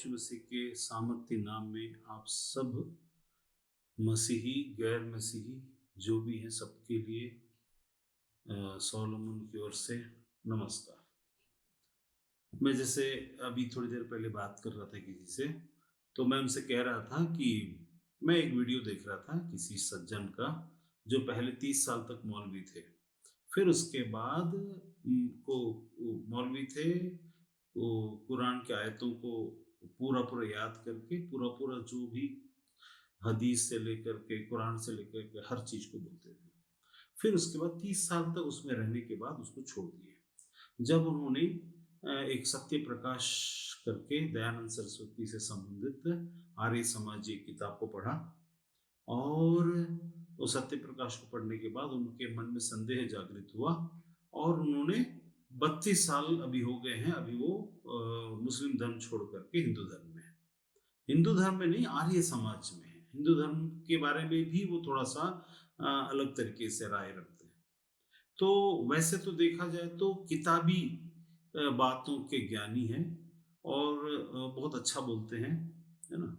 यीशु मसीह के सामर्थ्य नाम में आप सब मसीही गैर मसीही जो भी हैं सबके लिए सोलोमन की ओर से नमस्कार। मैं जैसे अभी थोड़ी देर पहले बात कर रहा था किसी से, तो मैं उनसे कह रहा था कि मैं एक वीडियो देख रहा था किसी सज्जन का जो पहले 30 साल तक मौलवी थे। फिर उसके बाद वो मौलवी थे, वो कुरान की आयतों को पूरा पूरा याद करके पूरा पूरा जो भी हदीस से लेकर के कुरान से लेकर के हर चीज को बोलते थे। फिर उसके बाद 30 साल तक उसमें रहने के बाद उसको छोड़ दिए। जब उन्होंने एक सत्य प्रकाश करके दयानंद सरस्वती से संबंधित आर्य समाज की किताब को पढ़ा, और उस सत्य प्रकाश को पढ़ने के बाद उनके मन में संदेह जागृत हुआ और उन्होंने 32 साल अभी हो गए हैं, अभी वो मुस्लिम धर्म छोड़ करके हिंदू धर्म में है। हिंदू धर्म में नहीं, आर्य समाज में है। हिंदू धर्म के बारे में भी वो थोड़ा सा अलग तरीके से राय रखते हैं। तो वैसे तो देखा जाए तो किताबी बातों के ज्ञानी हैं और बहुत अच्छा बोलते हैं, है ना।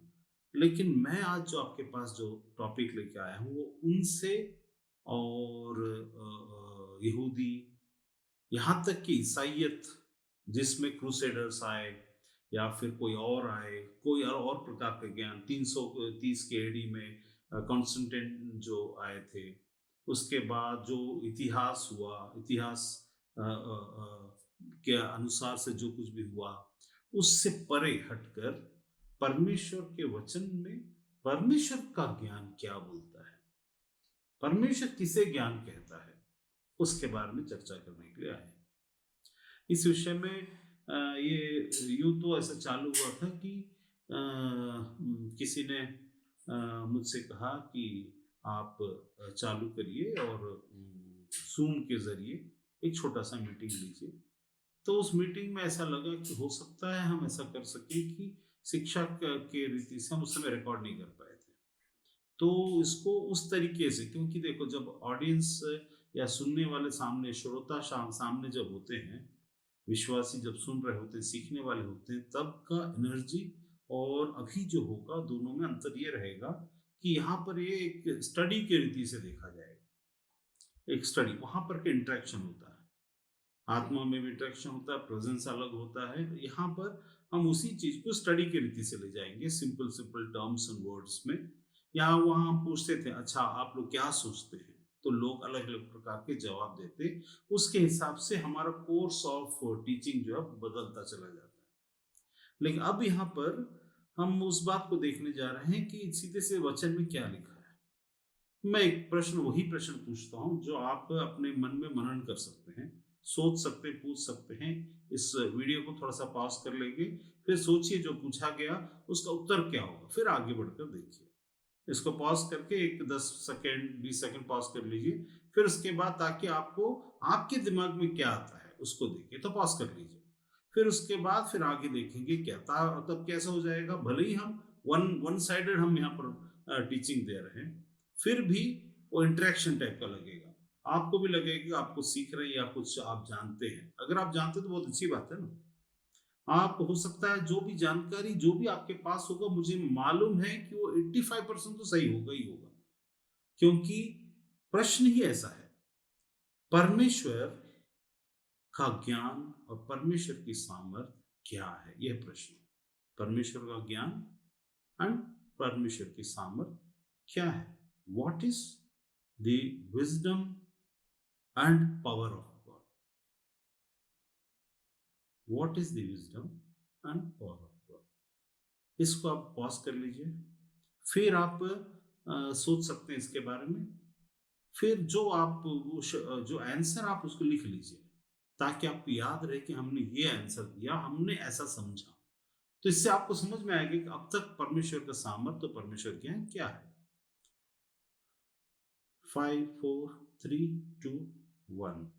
लेकिन मैं आज जो आपके पास जो टॉपिक लेके आया हूँ वो उनसे और यहूदी, यहाँ तक कि ईसाइयत जिसमें क्रूसेडर्स आए या फिर कोई और आए, कोई और प्रकार का ज्ञान 330 के एडी में कॉन्स्टेंटाइन जो आए थे, उसके बाद जो इतिहास हुआ, इतिहास के अनुसार से जो कुछ भी हुआ उससे परे हटकर परमेश्वर के वचन में परमेश्वर का ज्ञान क्या बोलता है, परमेश्वर किसे ज्ञान कहता है, उसके बारे में चर्चा करने के लिए आए। इस विषय में ये यूं तो ऐसा चालू हुआ था कि किसी ने मुझसे कहा कि आप चालू करिए और जूम के जरिए एक छोटा सा मीटिंग लीजिए। तो उस मीटिंग में ऐसा लगा कि हो सकता है हम ऐसा कर सकें कि शिक्षा के रीति से हम उस समय रिकॉर्ड नहीं कर पाए थे, तो इसको उस तरीके से, क्योंकि देखो जब ऑडियंस या सुनने वाले सामने, श्रोता सामने जब होते हैं, विश्वासी जब सुन रहे होते हैं, सीखने वाले होते हैं, तब का एनर्जी और अभी जो होगा दोनों में अंतर ये रहेगा कि यहाँ पर ये एक स्टडी के रीति से देखा जाएगा। एक स्टडी, वहां पर के इंटरेक्शन होता है, आत्मा में भी इंटरेक्शन होता है, प्रेजेंस अलग होता है। यहाँ पर हम उसी चीज को स्टडी के रीति से ले जाएंगे, simple simple terms and words में। यहाँ वहां हम पूछते थे, अच्छा आप लोग क्या सोचते हैं, तो लोग अलग अलग प्रकार के जवाब देते, उसके हिसाब से हमारा कोर्स ऑफ टीचिंग जो है बदलता चला जाता है। लेकिन अब यहाँ पर हम उस बात को देखने जा रहे हैं कि सीधे से वचन में क्या लिखा है। मैं एक प्रश्न, वही प्रश्न पूछता हूँ जो आप अपने मन में मनन कर सकते हैं, सोच सकते हैं, पूछ सकते हैं। इस वीडियो को थोड़ा सा पॉज कर लेंगे, फिर सोचिए जो पूछा गया उसका उत्तर क्या होगा, फिर आगे बढ़कर देखिए। इसको पॉज करके एक 10 सेकेंड 20 सेकेंड पॉज कर लीजिए, फिर उसके बाद ताकि आपको आपके दिमाग में क्या आता है उसको देखिए, तो पॉज कर लीजिए। फिर उसके बाद फिर आगे देखेंगे क्या था, तब कैसा हो जाएगा। भले ही हम वन साइडेड हम यहाँ पर टीचिंग दे रहे हैं, फिर भी वो इंटरेक्शन टाइप का लगेगा। आपको भी लगेगा कि आपको सीख रहे हैं या कुछ आप जानते हैं। अगर आप जानते हैं तो बहुत अच्छी बात है ना। आप, हो सकता है जो भी जानकारी जो भी आपके पास होगा, मुझे मालूम है कि वो 85% तो सही होगा ही होगा, क्योंकि प्रश्न ही ऐसा है। परमेश्वर का ज्ञान और परमेश्वर की सामर्थ्य क्या है, यह प्रश्न। परमेश्वर का ज्ञान एंड परमेश्वर की सामर्थ्य क्या है। What is the wisdom and power of God, what is the wisdom and power of God. इसको आप पॉज कर लीजिए, फिर आप सोच सकते हैं इसके बारे में। फिर जो आप जो आंसर आप उसको लिख लीजिए, ताकि आपको याद रहे कि हमने ये आंसर दिया, हमने ऐसा समझा। तो इससे आपको समझ में आएगा कि अब तक परमेश्वर का सामर्थ्य, तो परमेश्वर ज्ञान क्या है। 5 4 3 2 1।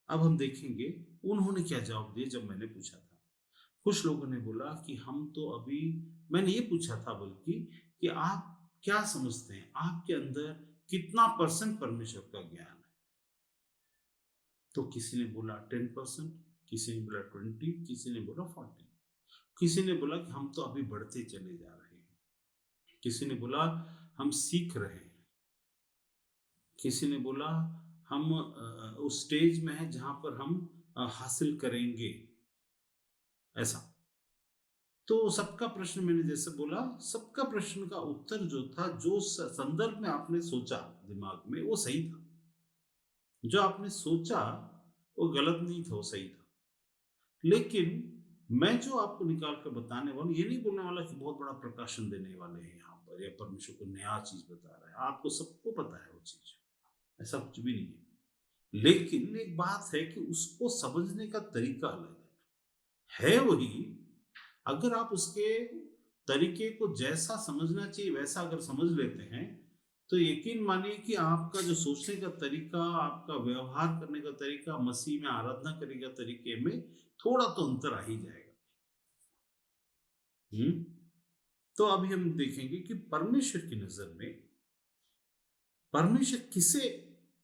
अब हम देखेंगे उन्होंने क्या जवाब दिया जब मैंने पूछा था। कुछ लोगों ने बोला कि हम तो अभी, मैंने ये पूछा था बल्कि कि आप क्या समझते हैं, आपके अंदर कितना % परमेश्वर का ज्ञान है। तो किसी ने बोला 10%, किसी ने बोला 20, किसी ने बोला 40। किसी ने बोला कि हम तो अभी बढ़ते चले जा रहे हैं, किसी ने बोला हम सीख रहे हैं, किसी ने बोला हम उस स्टेज में हैं जहाँ पर हम हासिल करेंगे, ऐसा। तो सबका प्रश्न, मैंने जैसे बोला, सबका प्रश्न का उत्तर जो था, जो संदर्भ में आपने सोचा दिमाग में, वो सही था। जो आपने सोचा वो गलत नहीं था, वो सही था। लेकिन मैं जो आपको निकाल कर बताने वाला, ये नहीं बोलने वाला कि बहुत बड़ा प्रकाशन देने वाले हैं यहाँ पर, या परमेश्वर को नया चीज बता रहा है। आपको सबको पता है वो चीज, ऐसा कुछ भी नहीं है। लेकिन एक बात है कि उसको समझने का तरीका अलग है वही। अगर आप उसके तरीके को जैसा समझना चाहिए वैसा अगर समझ लेते हैं, तो यकीन मानिए कि आपका जो सोचने का तरीका, आपका व्यवहार करने का तरीका, मसीह में आराधना करने का तरीके में थोड़ा तो अंतर आ ही जाएगा। तो अभी हम देखेंगे कि परमेश्वर की नजर में परमेश्वर किसे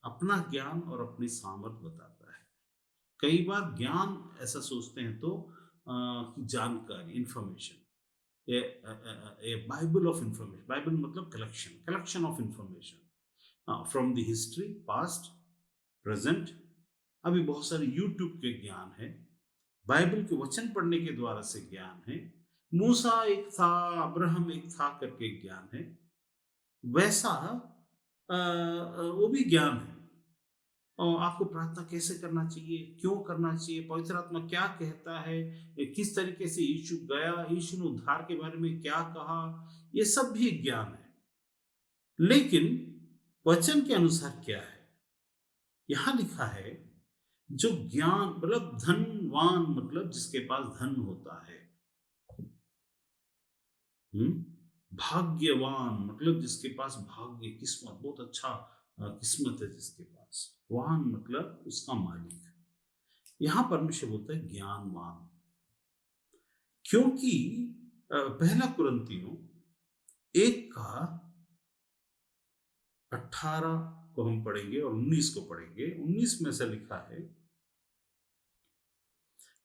अपना ज्ञान और अपनी सामर्थ बताता है। कई बार ज्ञान ऐसा सोचते हैं तो जानकारी, information, a Bible of information. Bible मतलब collection of information from the history, past, present. अभी बहुत सारे यूट्यूब के ज्ञान है, बाइबल के वचन पढ़ने के द्वारा से ज्ञान है। मूसा एक था, अब्राहम एक था करके ज्ञान है। वैसा वो भी ज्ञान है। और आपको प्रार्थना कैसे करना चाहिए, क्यों करना चाहिए, पवित्र आत्मा क्या कहता है, किस तरीके से यीशु गया, यीशु ने उद्धार के बारे में क्या कहा, ये सब भी ज्ञान है। लेकिन वचन के अनुसार क्या है? यहां लिखा है जो ज्ञान, मतलब धनवान, मतलब जिसके पास धन होता है। भाग्यवान मतलब जिसके पास भाग्य, किस्मत, बहुत अच्छा किस्मत है जिसके पास। वान मतलब उसका मालिक। यहां परमेश्वर बोलता है ज्ञानवान, क्योंकि पहला कुरिन्थियों 1:18 को हम पढ़ेंगे और 19 को पढ़ेंगे। 19 में से लिखा है,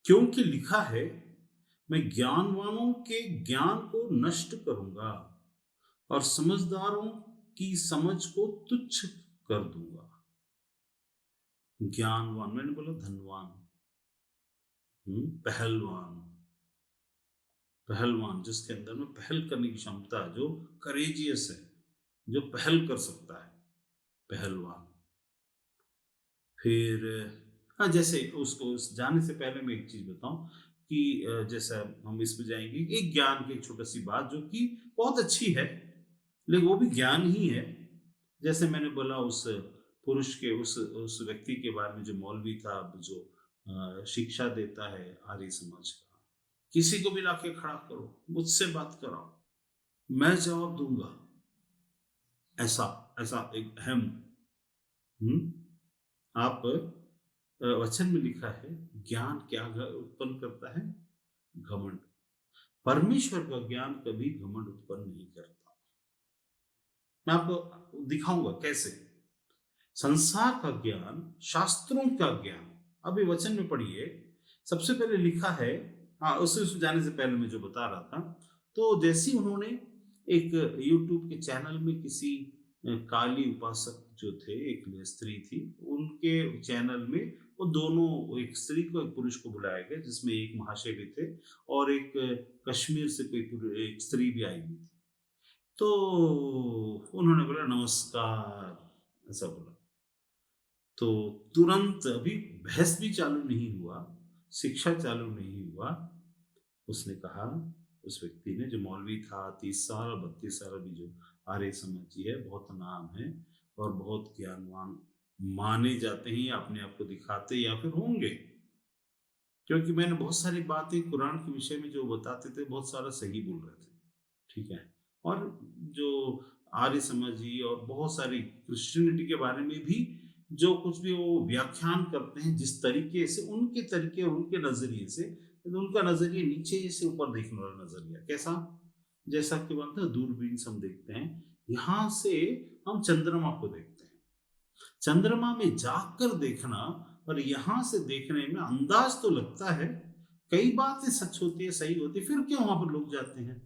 क्योंकि लिखा है मैं ज्ञानवानों के ज्ञान को नष्ट करूंगा और समझदारों की समझ को तुच्छ कर दूंगा। ज्ञानवान, मैंने बोला धनवान, पहलवान, पहलवान जिसके अंदर में पहल करने की क्षमता है, जो करेजियस है, जो पहल कर सकता है, पहलवान। फिर हाँ, जैसे उसको जाने से पहले मैं एक चीज बताऊं कि जैसा हम इसमें जाएंगे, एक ज्ञान की एक छोटी सी बात जो कि बहुत अच्छी है, लेकिन वो भी ज्ञान ही है। जैसे मैंने बोला उस पुरुष के, उस व्यक्ति के बारे में जो मौलवी था, जो शिक्षा देता है आर्य समाज का, किसी को भी लाके खड़ा करो, मुझसे बात कराओ, मैं जवाब दूंगा, ऐसा ऐसा एक अहम। आप वचन में लिखा है ज्ञान क्या उत्पन्न करता है? घमंड। परमेश्वर का ज्ञान कभी घमंड उत्पन्न नहीं करता। मैं आपको दिखाऊंगा कैसे। संसार का ज्ञान, शास्त्रों का ज्ञान, अभी वचन में पढ़िए। सबसे पहले लिखा है, हाँ, उससे जाने से पहले मैं जो बता रहा था, तो जैसे उन्होंने एक यूट्यूब के चैनल में किसी काली उपासक जो थे, एक स्त्री थी, उनके चैनल में वो दोनों, एक स्त्री को एक पुरुष को बुलाया गया, जिसमें एक महाशय भी थे और एक कश्मीर से कोई एक स्त्री भी आई हुई थी। तो उन्होंने बोला नमस्कार, ऐसा बोला। तो तुरंत, अभी बहस भी चालू नहीं हुआ, शिक्षा चालू नहीं हुआ, उसने कहा, उस व्यक्ति ने, जो मौलवी था, 30 साल 32 साल भी, जो आर्य समाजी है, बहुत नाम है और बहुत ज्ञानवान माने जाते हैं, या अपने आप को दिखाते या फिर होंगे, क्योंकि मैंने बहुत सारी बातें कुरान के विषय में जो बताते थे, बहुत सारा सही बोल रहे थे, ठीक है। और जो आर्य समाजी और बहुत सारी क्रिश्चियनिटी के बारे में भी जो कुछ भी वो व्याख्यान करते हैं, जिस तरीके से, उनके तरीके और उनके नजरिए से, उनका नजरिया नीचे से ऊपर देखने वाला नजरिया कैसा, जैसा कि बनता है दूरबीन से हम देखते हैं, यहां से हम चंद्रमा को देखते हैं। चंद्रमा में जाकर देखना और यहां से देखने में अंदाज तो लगता है कई बातें सच होती है, सही होती है, फिर क्यों वहां पर लोग जाते हैं?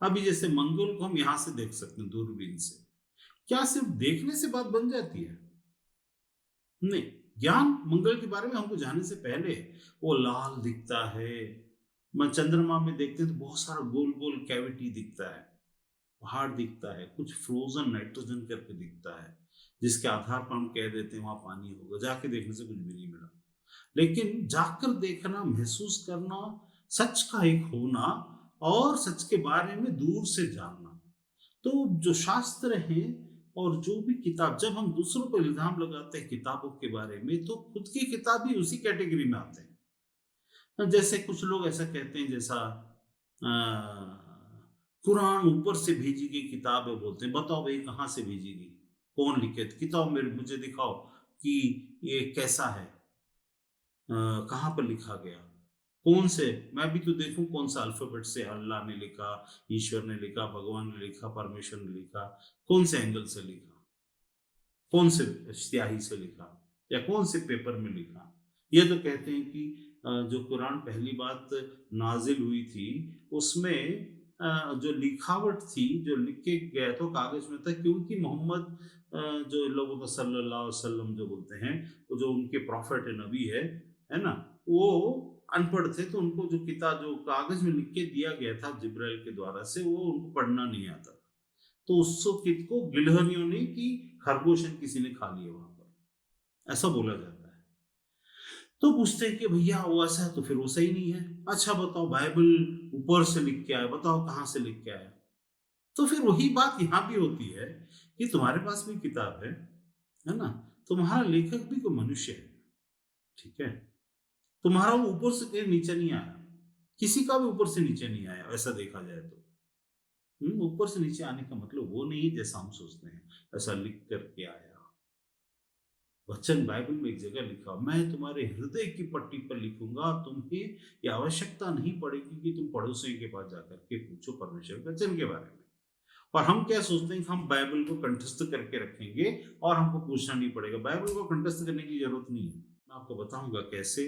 अभी जैसे मंगल को हम यहाँ से देख सकते हैं दूरबीन से, क्या सिर्फ देखने से बात बन जाती है? नहीं। ज्ञान मंगल के बारे में हमको जानने से पहले वो लाल दिखता है। मैं चंद्रमा में देखते हैं तो बहुत सारा गोल गोल कैविटी दिखता है, पहाड़ दिखता है, कुछ फ्रोजन नाइट्रोजन करके दिखता है, जिसके आधार पर हम कह देते हैं वहां पानी होगा। जाके देखने से कुछ भी नहीं मिला, लेकिन जाकर देखना, महसूस करना, सच का एक होना और सच के बारे में दूर से जानना। तो जो शास्त्र हैं और जो भी किताब, जब हम दूसरों पर इल्जाम लगाते हैं किताबों के बारे में, तो खुद की किताब भी उसी कैटेगरी में आते हैं। जैसे कुछ लोग ऐसा कहते हैं, जैसा कुरान ऊपर से भेजी गई किताब है, बोलते हैं बताओ भाई कहाँ से भेजी गई, कौन लिखे, किताब मेरे मुझे दिखाओ कि ये कैसा है, कहाँ पर लिखा गया, कौन से, मैं भी तो देखूं कौन सा अल्फाबेट से अल्लाह ने लिखा, ईश्वर ने लिखा, भगवान ने लिखा, परमेश्वर ने लिखा, कौन से एंगल से लिखा, कौन से स्याही से लिखा, या कौन से पेपर में लिखा। ये तो कहते हैं कि जो कुरान पहली बात नाजिल हुई थी, उसमें जो लिखावट थी, जो लिख के गया तो कागज में था, क्योंकि मोहम्मद जो लोगों को सल्लल्लाहु अलैहि वसल्लम जो बोलते हैं, वो जो उनके प्रॉफिट है, नबी है ना, वो अनपढ़ थे, तो उनको जो किताब जो कागज में लिख के दिया गया था जिब्राइल के द्वारा से, वो उनको पढ़ना नहीं आता। तो उस कित को गिलहरियों ने कि खरगोश किसी ने खा लिया वहां पर, ऐसा बोला जाता है। तो पूछते हैं कि भैया वो ऐसा है, तो फिर वो सही नहीं है। अच्छा बताओ, बाइबल ऊपर से लिख के आया, बताओ कहाँ से लिख के आया? तो फिर वही बात यहाँ भी होती है कि तुम्हारे पास भी किताब है ना, तुम्हारा लेखक भी कोई मनुष्य है, ठीक है, तुम्हारा वो ऊपर से कहीं नीचे नहीं आया, किसी का भी ऊपर से नीचे नहीं आया, ऐसा देखा जाए तो। ऊपर से नीचे आने का मतलब वो नहीं है जैसा हम सोचते हैं, ऐसा लिख करके आया। वचन बाइबल में एक जगह लिखा, मैं तुम्हारे हृदय की पट्टी पर लिखूंगा, तुम्हें यह आवश्यकता नहीं पड़ेगी कि तुम पड़ोसियों के पास जाकर के पूछो परमेश्वर के वचन के बारे में। और हम क्या सोचते हैं कि हम बाइबल को कंठस्थ करके रखेंगे और हमको पूछना नहीं पड़ेगा। बाइबल को कंठस्थ करने की जरूरत नहीं है। मैं आपको बताऊंगा कैसे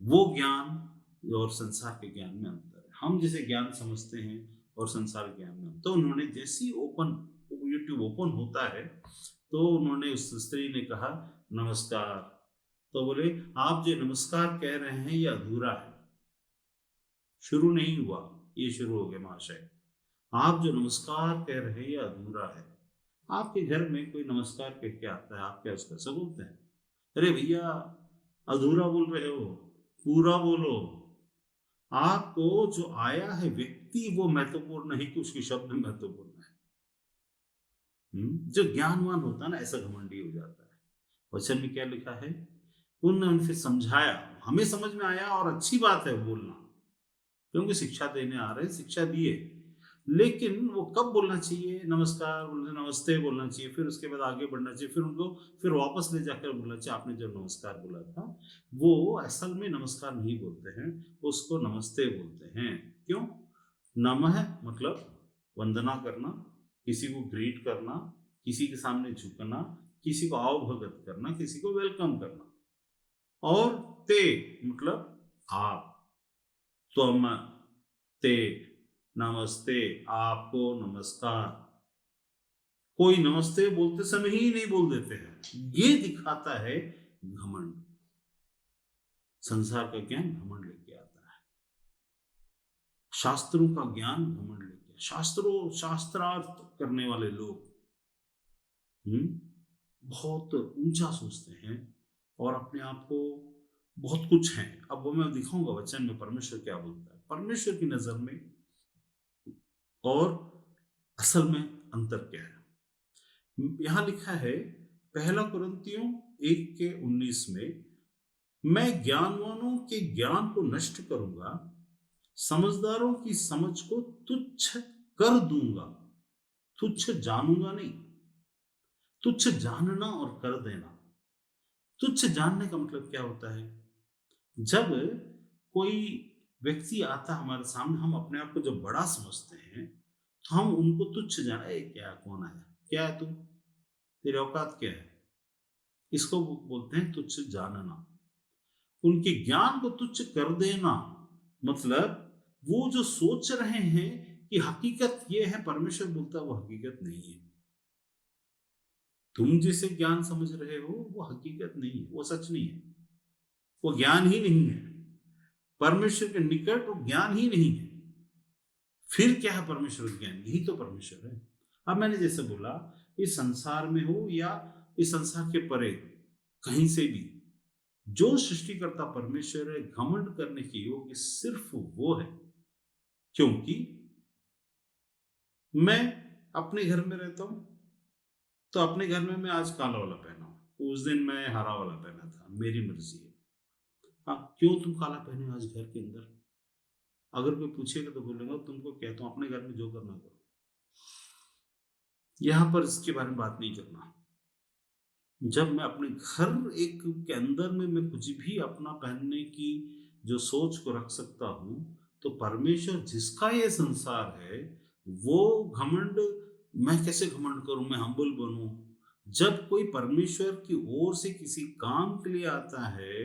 वो ज्ञान और संसार के ज्ञान में अंतर है। हम जिसे ज्ञान समझते हैं और संसार ज्ञान में, तो उन्होंने जैसी यूट्यूब ओपन होता है, तो उन्होंने उस स्त्री ने कहा नमस्कार, तो बोले आप जो नमस्कार कह रहे हैं ये अधूरा है, शुरू नहीं हुआ, ये शुरू हो गया महाशय। आप जो नमस्कार कह रहे हैं ये अधूरा है। आपके घर में कोई नमस्कार कह के आता है, आप क्या उसका सब बोलते हैं? अरे भैया अधूरा बोल रहे हो, पूरा बोलो। आपको जो आया है व्यक्ति वो महत्वपूर्ण नहीं कि उसके शब्द महत्वपूर्ण है। जो ज्ञानवान होता है ना, ऐसा घमंडी हो जाता है। वचन में क्या लिखा है, उन्होंने फिर समझाया, हमें समझ में आया और अच्छी बात है बोलना, क्योंकि शिक्षा देने आ रहे हैं, शिक्षा दिए, लेकिन वो कब बोलना चाहिए? नमस्कार बोलना, नमस्ते बोलना चाहिए, फिर उसके बाद आगे बढ़ना चाहिए, फिर उनको फिर वापस ले जाकर बोलना चाहिए आपने जो नमस्कार बोला था वो असल में नमस्कार नहीं बोलते हैं, उसको नमस्ते बोलते हैं। क्यों? नमः मतलब वंदना करना, किसी को ग्रीट करना, किसी के सामने झुकना, किसी को आवभगत करना, किसी को वेलकम करना। और ते मतलब आप, तुम, ते, नमस्ते, आपको नमस्कार। कोई नमस्ते बोलते समय ही नहीं बोल देते हैं, ये दिखाता है घमंड। संसार का ज्ञान घमंड लेके आता है, शास्त्रों का ज्ञान घमंड लेके, शास्त्रार्थ करने वाले लोग बहुत ऊंचा सोचते हैं और अपने आप को बहुत कुछ है। अब वो मैं दिखाऊंगा वचन में परमेश्वर क्या बोलता है, परमेश्वर की नजर में और असल में अंतर क्या है। यहां लिखा है पहला कुरिन्थियों 1:19 में, मैं ज्ञानवानों के ज्ञान को नष्ट करूंगा, समझदारों की समझ को तुच्छ कर दूंगा। तुच्छ जानूंगा नहीं, तुच्छ जानना और कर देना। तुच्छ जानने का मतलब क्या होता है? जब कोई व्यक्ति आता हमारे सामने, हम अपने आप को जब बड़ा समझते हैं तो हम उनको तुच्छ जाना, क्या कौन आया, क्या है तू, तेरी औकात क्या है, इसको बोलते हैं तुच्छ जानना। उनके ज्ञान को तुच्छ कर देना, मतलब वो जो सोच रहे हैं कि हकीकत ये है, परमेश्वर बोलता है वो हकीकत नहीं है। तुम जिसे ज्ञान समझ रहे हो वो हकीकत नहीं है, वो सच नहीं है, वो ज्ञान ही नहीं है। परमेश्वर के निकट वो ज्ञान ही नहीं है। फिर क्या है परमेश्वर ज्ञान? यही तो परमेश्वर है। अब मैंने जैसे बोला, इस संसार में हो या इस संसार के परे कहीं से भी, जो सृष्टिकर्ता परमेश्वर है, घमंड करने के योग्य सिर्फ वो है। क्योंकि मैं अपने घर में रहता हूं, तो अपने घर में मैं आज काला वाला पहना हूं, उस दिन मैं हरा वाला पहना था, मेरी मर्जी है। हाँ, क्यों तुम काला पहने आज घर के अंदर? अगर कोई पूछेगा तो बोलूंगा तुमको कहता हूं अपने घर में जो करना करो, यहां पर इसके बारे में बात नहीं करना। जब मैं अपने घर एक के अंदर में मैं कुछ भी अपना पहनने की जो सोच को रख सकता हूं, तो परमेश्वर जिसका ये संसार है, वो घमंड, मैं कैसे घमंड करूं, मैं हम्बल बनूं? जब कोई परमेश्वर की ओर से किसी काम के लिए आता है,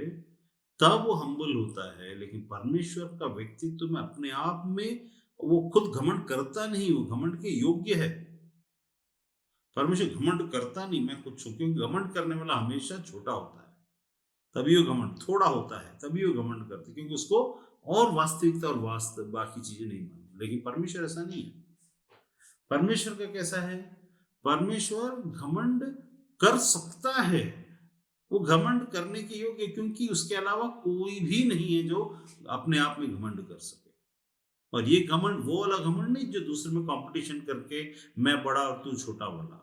तब वो हम्बल होता है। लेकिन परमेश्वर का व्यक्तित्व में अपने आप में वो खुद घमंड करता नहीं, वो घमंड के योग्य है। परमेश्वर घमंड करता नहीं, मैं कुछ हूं, क्योंकि घमंड करने वाला हमेशा छोटा होता है। तभी वो घमंड थोड़ा होता है, तभी वो घमंड करते हैं, क्योंकि उसको और वास्तविकता और वास्तव बाकी चीजें नहीं मालूम। लेकिन परमेश्वर ऐसा नहीं है। परमेश्वर का कैसा है? परमेश्वर घमंड कर सकता है, वो घमंड करने के योग्य, क्योंकि उसके अलावा कोई भी नहीं है जो अपने आप में घमंड कर सके। और ये घमंड वो वाला घमंड नहीं जो दूसरे में कंपटीशन करके मैं बड़ा और तू छोटा वाला।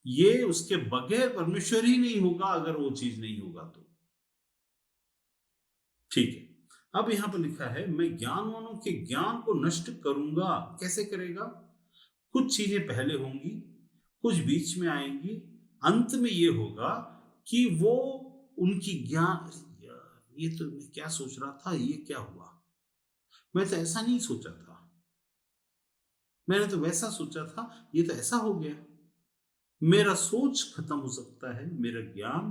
ये उसके बगैर परमेश्वर ही नहीं होगा, अगर वो चीज नहीं होगा तो। ठीक है। अब यहां पर लिखा है, मैं ज्ञानवानों के ज्ञान को नष्ट करूंगा। कैसे करेगा? कुछ चीजें पहले होंगी, कुछ बीच में आएंगी, अंत में ये होगा कि वो उनकी ज्ञान, यार ये तो मैं क्या सोच रहा था, ये क्या हुआ, मैं तो ऐसा नहीं सोचा था, मैंने तो वैसा सोचा था, ये तो ऐसा हो गया। मेरा सोच खत्म हो सकता है, मेरा ज्ञान,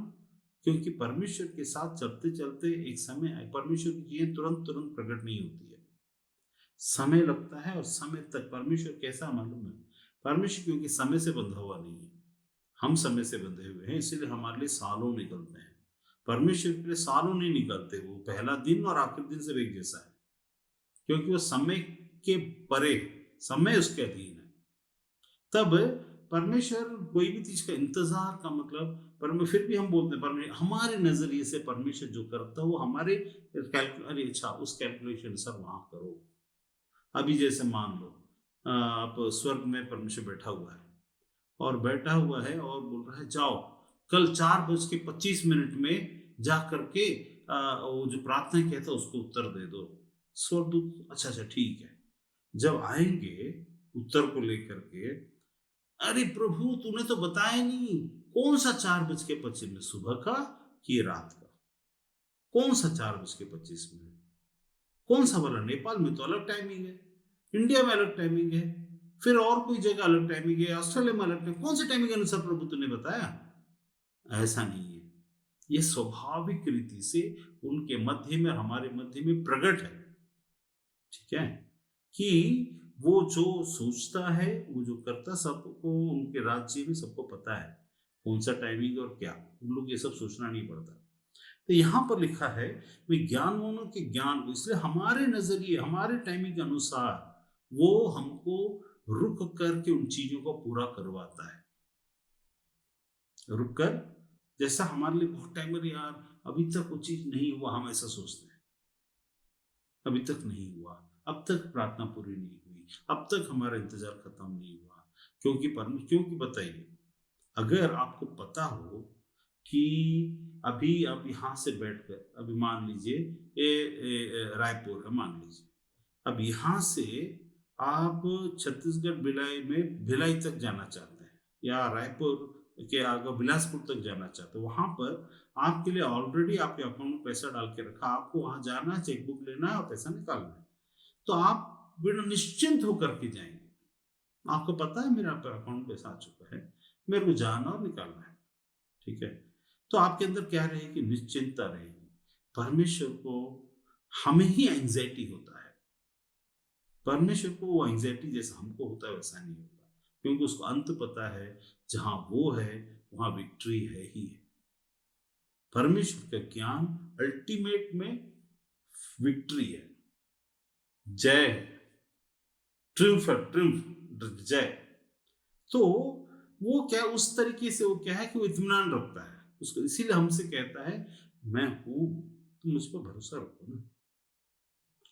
क्योंकि परमेश्वर के साथ चलते चलते एक समय आए, परमेश्वर की चीजें तुरंत तुरंत प्रकट नहीं होती है, समय लगता है। और समय तक परमेश्वर कैसा मालूम है? परमेश्वर क्योंकि समय से बंधा हुआ नहीं है, हम समय से बंधे हुए हैं, इसीलिए हमारे लिए सालों निकलते हैं। परमेश्वर के लिए सालों नहीं निकलते, वो पहला दिन और आखिरी दिन सब एक जैसा है, क्योंकि वो समय के परे, समय उसके अधीन है। तब परमेश्वर कोई भी चीज का इंतजार का मतलब, पर फिर भी हम बोलते हैं परमेश्वर, हमारे नजरिए से परमेश्वर जो करता है वो हमारे अरे अच्छा उस कैलकुलेशन सर वहां करो। अभी जैसे मान लो आप स्वर्ग में परमेश्वर बैठा हुआ है, और बैठा हुआ है और बोल रहा है जाओ कल 4:25 में जा करके वो जो प्रार्थना किया था उसको उत्तर दे दो। स्वर्गदूत अच्छा अच्छा ठीक है। जब आएंगे उत्तर को लेकर के, अरे प्रभु तूने तो बताया नहीं, कौन सा 4:25 में, सुबह का कि रात का? कौन सा 4:25? कौन सा वाला? नेपाल में तो अलग टाइमिंग है, इंडिया में अलग टाइमिंग है, फिर और कोई जगह अलग टाइमिंग है, ऑस्ट्रेलिया में अलग टाइमिंग, कौन से टाइमिंग के अनुसार प्रभु तूने बताया? ऐसा नहीं है, ये स्वाभाविक रीति से उनके मध्य में, हमारे मध्य में प्रकट है। ठीक है, कि वो जो सोचता है, वो जो करता, सबको उनके राज्य में सबको पता है कौन सा टाइमिंग और क्या, उन लोग ये सब सोचना नहीं पड़ता। तो यहाँ पर लिखा है विज्ञानवानों के ज्ञान को, इसलिए हमारे नजरिए, हमारे टाइमिंग के अनुसार वो हमको रुक करके उन चीजों को पूरा करवाता है। रुक कर, जैसा हमारे लिए बहुत टाइम में, यार अभी तक वो चीज नहीं हुआ, हम ऐसा सोचते हैं, अभी तक नहीं हुआ, अब तक प्रार्थना पूरी नहीं हुई, अब तक हमारा इंतजार खत्म नहीं हुआ। क्योंकि बताइए, अगर आपको पता हो कि अभी आप यहाँ से बैठकर, अभी मान लीजिए रायपुर है, मान लीजिए अब यहाँ से आप छत्तीसगढ़ भिलाई में भिलाई तक जाना चाहते हैं, या रायपुर के आगे बिलासपुर तक जाना चाहते हैं, वहां पर आपके लिए ऑलरेडी आपके अकाउंट में पैसा डाल के रखा, आपको वहां जाना है, चेकबुक लेना है और पैसा निकालना है, तो आप बिना निश्चिंत होकर के जाएंगे। आपको पता है मेरा अकाउंट में पैसा आ चुका है, मेरे को जाना और निकालना है। ठीक है, तो आपके अंदर क्या रहेगी? निश्चिंतता रहेगी। परमेश्वर को हमें ही एंजाइटी होता है, परमेश्वर को वो एंजाइटी जैसा हमको होता है वैसा नहीं होता, क्योंकि उसको अंत पता है, जहां वो है वहां विक्ट्री है ही है। परमेश्वर का ज्ञान अल्टीमेट में विक्ट्री है, जय, ट्रिम्फ ट्रिम्फ, जय। तो वो क्या उस तरीके से, वो क्या है कि वो इत्मीनान रखता है उसको, इसीलिए हमसे कहता है मैं हूं, तुम मुझ पर भरोसा रखो ना।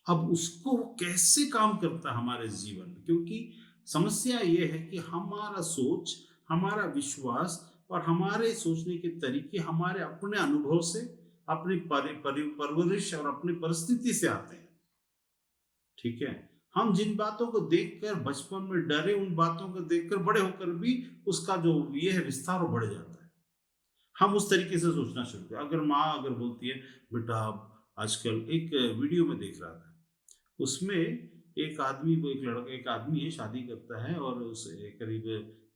अब उसको कैसे काम करता है हमारे जीवन में, क्योंकि समस्या ये है कि हमारा सोच, हमारा विश्वास और हमारे सोचने के तरीके हमारे अपने अनुभव से, अपनी परवरिश और अपनी परिस्थिति से आते हैं। ठीक है, हम जिन बातों को देखकर बचपन में डरे, उन बातों को देखकर बड़े होकर भी उसका जो ये है विस्तार वो बढ़ जाता है। हम उस तरीके से सोचना शुरू करें। अगर माँ अगर बोलती है बेटा, आजकल एक वीडियो में देख रहा था, उसमें एक आदमी, वो एक लड़का, एक आदमी है, शादी करता है और उसे करीब